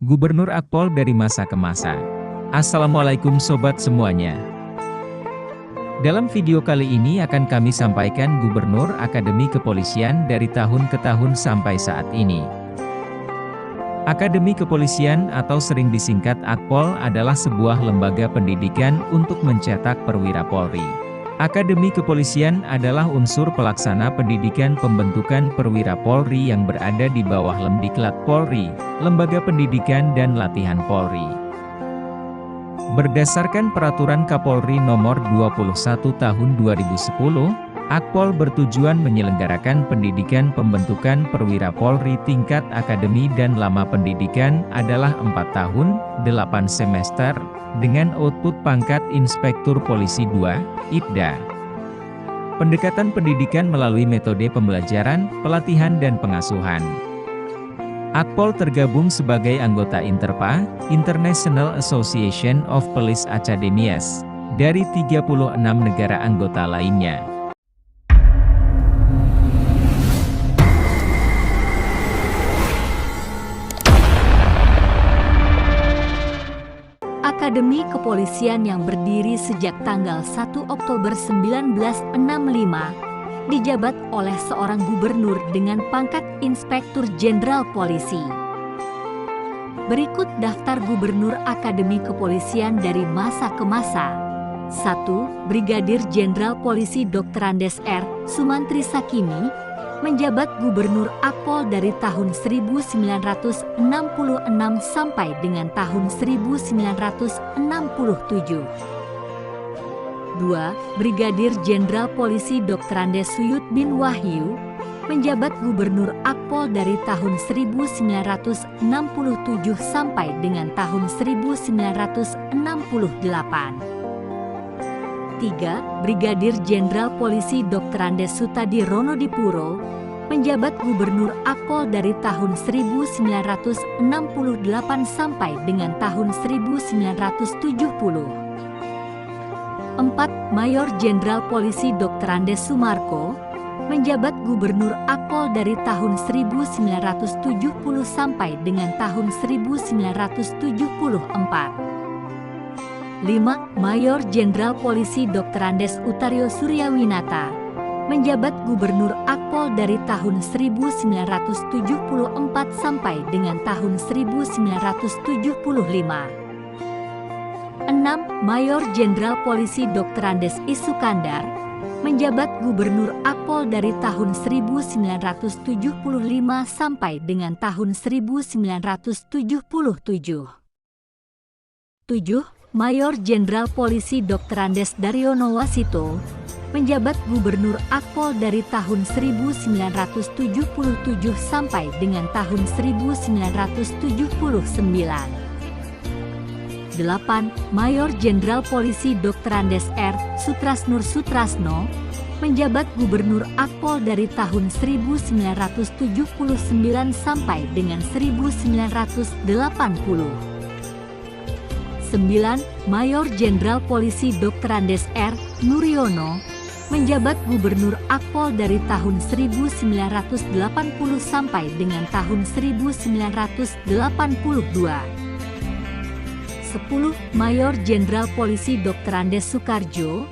Gubernur Akpol dari masa ke masa. Assalamualaikum sobat semuanya. Dalam video kali ini akan kami sampaikan Gubernur Akademi Kepolisian dari tahun ke tahun sampai saat ini. Akademi Kepolisian atau sering disingkat Akpol adalah sebuah lembaga pendidikan untuk mencetak perwira Polri. Akademi Kepolisian adalah unsur pelaksana pendidikan pembentukan perwira Polri yang berada di bawah Lemdiklat Polri, Lembaga Pendidikan dan Latihan Polri. Berdasarkan Peraturan Kapolri Nomor 21 Tahun 2010, Akpol bertujuan menyelenggarakan pendidikan pembentukan perwira Polri tingkat akademi dan lama pendidikan adalah 4 tahun, 8 semester, dengan output pangkat Inspektur Polisi 2, IPDA. Pendekatan pendidikan melalui metode pembelajaran, pelatihan dan pengasuhan. Akpol tergabung sebagai anggota Interpa, International Association of Police Academies, dari 36 negara anggota lainnya. Akademi Kepolisian yang berdiri sejak tanggal 1 Oktober 1965, dijabat oleh seorang gubernur dengan pangkat Inspektur Jenderal Polisi. Berikut daftar Gubernur Akademi Kepolisian dari masa ke masa. 1. Brigadir Jenderal Polisi Dr. Andes R. Sumantri Sakimi, menjabat Gubernur Akpol dari tahun 1966 sampai dengan tahun 1967. 2. Brigadir Jenderal Polisi Dr. Andes Suyut bin Wahyu, menjabat Gubernur Akpol dari tahun 1967 sampai dengan tahun 1968. 3. Brigadir Jenderal Polisi Dr. Andes Sutadi Ronodipuro, menjabat Gubernur Akpol dari tahun 1968 sampai dengan tahun 1970. 4. Mayor Jenderal Polisi Dr. Andes Sumarko, menjabat Gubernur Akpol dari tahun 1970 sampai dengan tahun 1974. 5. Mayor Jenderal Polisi Dr. Andes Utario Suryawinata, menjabat Gubernur Akpol dari tahun 1974 sampai dengan tahun 1975. 6. Mayor Jenderal Polisi Dr. Andes Isukandar, menjabat Gubernur Akpol dari tahun 1975 sampai dengan tahun 1977. 7. Mayor Jenderal Polisi Dr. Andes Daryono Wasito, menjabat Gubernur Akpol dari tahun 1977 sampai dengan tahun 1979. 8. Mayor Jenderal Polisi Dr. Andes R. Sutrasnur Sutrasno, menjabat Gubernur Akpol dari tahun 1979 sampai dengan 1980. 9. Mayor Jenderal Polisi Dr. Andes R. Nuryono, menjabat Gubernur Akpol dari tahun 1980 sampai dengan tahun 1982. 10. Mayor Jenderal Polisi Dr. Andes Sukarjo,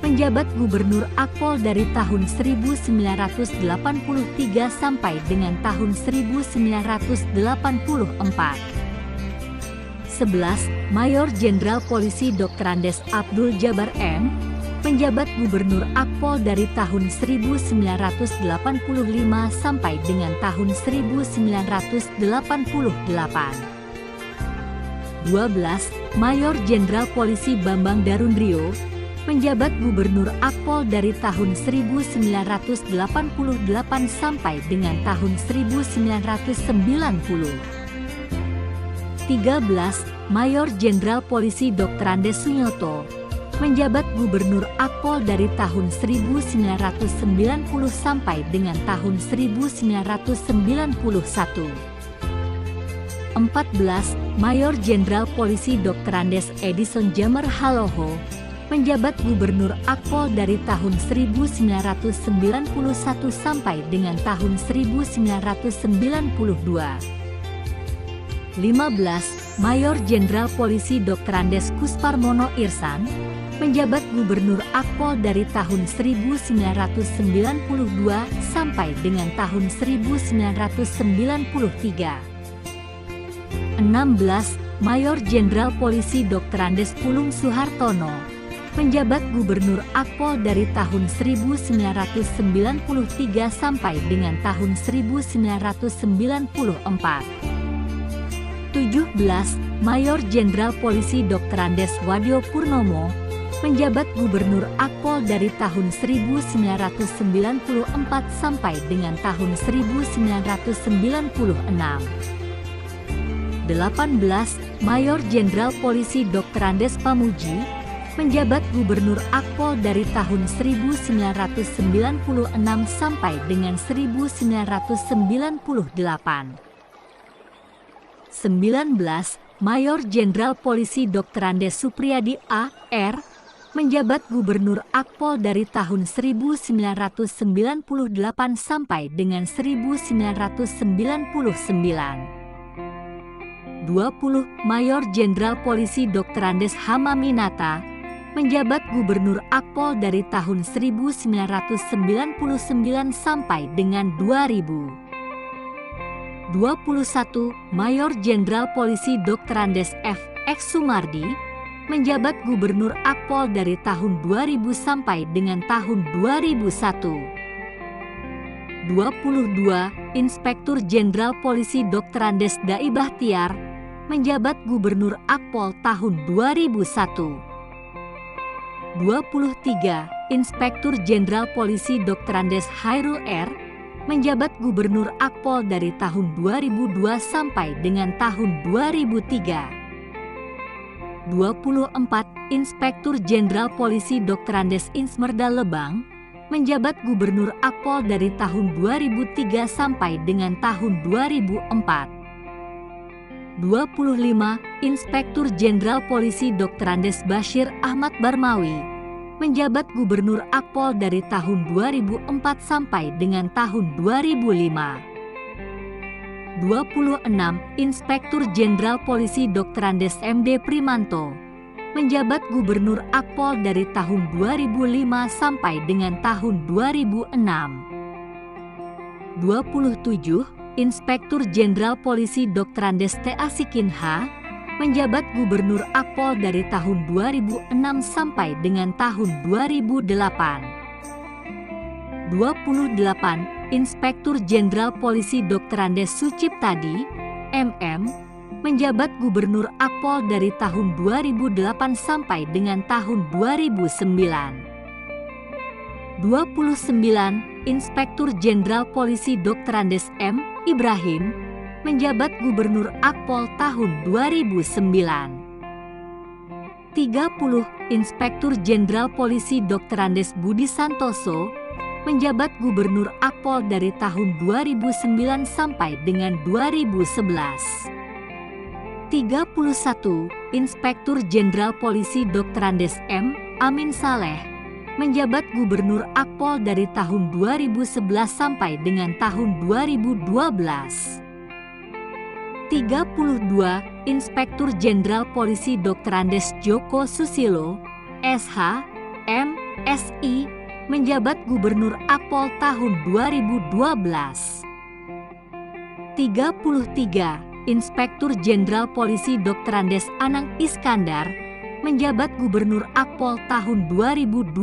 menjabat Gubernur Akpol dari tahun 1983 sampai dengan tahun 1984. 11. Mayor Jenderal Polisi Dr. Andes Abdul Jabar M, menjabat Gubernur Akpol dari tahun 1985 sampai dengan tahun 1988. 12. Mayor Jenderal Polisi Bambang Darundrio, menjabat Gubernur Akpol dari tahun 1988 sampai dengan tahun 1990. 13. Mayor Jenderal Polisi Dr. Andes Sunyoto, menjabat Gubernur Akpol dari tahun 1990 sampai dengan tahun 1991. 14. Mayor Jenderal Polisi Dr. Andes Edison Jamar Haloho, menjabat Gubernur Akpol dari tahun 1991 sampai dengan tahun 1992. 15. Mayor Jenderal Polisi Dr. Andes Kusparmono Irsan menjabat Gubernur Akpol dari tahun 1992 sampai dengan tahun 1993. 16. Mayor Jenderal Polisi Dr. Andes Pulung Suhartono menjabat Gubernur Akpol dari tahun 1993 sampai dengan tahun 1994. 17. Mayor Jenderal Polisi Dr. Andes Wadyo Purnomo menjabat Gubernur Akpol dari tahun 1994 sampai dengan tahun 1996. 18. Mayor Jenderal Polisi Dr. Andes Pamuji menjabat Gubernur Akpol dari tahun 1996 sampai dengan 1998. 19. Mayor Jenderal Polisi Dr. Andes Supriyadi A.R. menjabat Gubernur Akpol dari tahun 1998 sampai dengan 1999. 20. Mayor Jenderal Polisi Dr. Andes Hamaminata menjabat Gubernur Akpol dari tahun 1999 sampai dengan 2000. 21. Mayor Jenderal Polisi Dr. Andes F.X. Sumardi menjabat Gubernur Akpol dari tahun 2000 sampai dengan tahun 2001. 22. Inspektur Jenderal Polisi Dr. Andes Dai Bahtiar menjabat Gubernur Akpol tahun 2001. 23. Inspektur Jenderal Polisi Dr. Andes Hairul R. menjabat Gubernur Akpol dari tahun 2002 sampai dengan tahun 2003. 24. Inspektur Jenderal Polisi Dr. Andes Insmerda Lebang menjabat Gubernur Akpol dari tahun 2003 sampai dengan tahun 2004. 25. Inspektur Jenderal Polisi Dr. Andes Bashir Ahmad Barmawi menjabat Gubernur Akpol dari tahun 2004 sampai dengan tahun 2005. 26. Inspektur Jenderal Polisi Dr. Andes M.D. Primanto menjabat Gubernur Akpol dari tahun 2005 sampai dengan tahun 2006. 27. Inspektur Jenderal Polisi Dr. Andes T. Asikinha menjabat Gubernur Akpol dari tahun 2006 sampai dengan tahun 2008. 28. Inspektur Jenderal Polisi Dr. Andes Suciptadi, MM, menjabat Gubernur Akpol dari tahun 2008 sampai dengan tahun 2009. 29. Inspektur Jenderal Polisi Dr. Andes M. Ibrahim menjabat Gubernur Akpol tahun 2009. 30. Inspektur Jenderal Polisi Dr. Andes Budi Santoso menjabat Gubernur Akpol dari tahun 2009 sampai dengan 2011. 31. Inspektur Jenderal Polisi Dr. Andes M. Amin Saleh menjabat Gubernur Akpol dari tahun 2011 sampai dengan tahun 2012. 32. Inspektur Jenderal Polisi Dr. Andes Joko Susilo, SH, M.Si, menjabat Gubernur Akpol tahun 2012. 33. Inspektur Jenderal Polisi Dr. Andes Anang Iskandar menjabat Gubernur Akpol tahun 2012.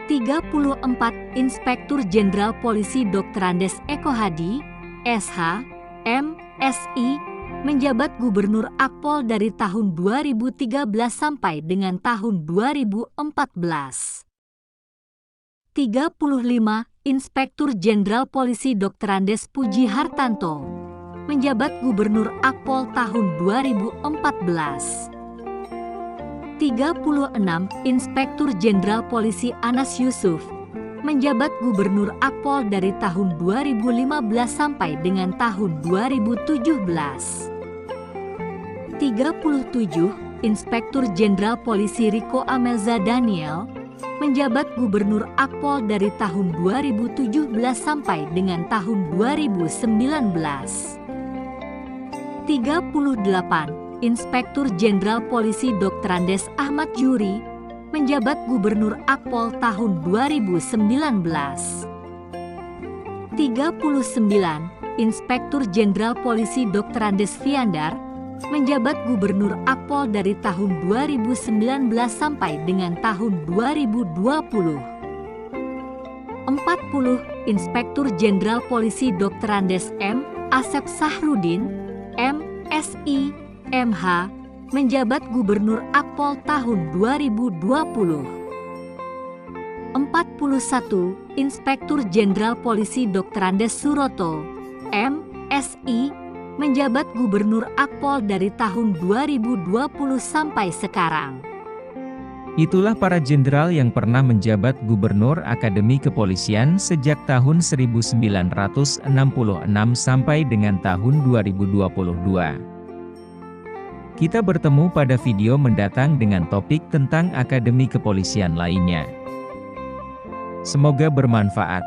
34. Inspektur Jenderal Polisi Dr. Andes Eko Hadi, SH, M.Si, menjabat Gubernur Akpol dari tahun 2013 sampai dengan tahun 2014. 35. Inspektur Jenderal Polisi Dr. Andes Puji Hartanto menjabat Gubernur Akpol tahun 2014. 36. Inspektur Jenderal Polisi Anas Yusuf menjabat Gubernur Akpol dari tahun 2015 sampai dengan tahun 2017. 37. Inspektur Jenderal Polisi Riko Amelza Daniel menjabat Gubernur Akpol dari tahun 2017 sampai dengan tahun 2019. 38. Inspektur Jenderal Polisi Dr. Andes Ahmad Juri menjabat Gubernur Akpol tahun 2019. 39. Inspektur Jenderal Polisi Dr. Andes Fiandar menjabat Gubernur Akpol dari tahun 2019 sampai dengan tahun 2020. 40. Inspektur Jenderal Polisi Dr. Andes M. Asep Sahrudin, MSI, MH, menjabat Gubernur Akpol tahun 2020. 41. Inspektur Jenderal Polisi Dr. Andes Suroto, MSI, menjabat Gubernur Akpol dari tahun 2020 sampai sekarang. Itulah para jenderal yang pernah menjabat Gubernur Akademi Kepolisian sejak tahun 1966 sampai dengan tahun 2022. Kita bertemu pada video mendatang dengan topik tentang Akademi Kepolisian lainnya. Semoga bermanfaat.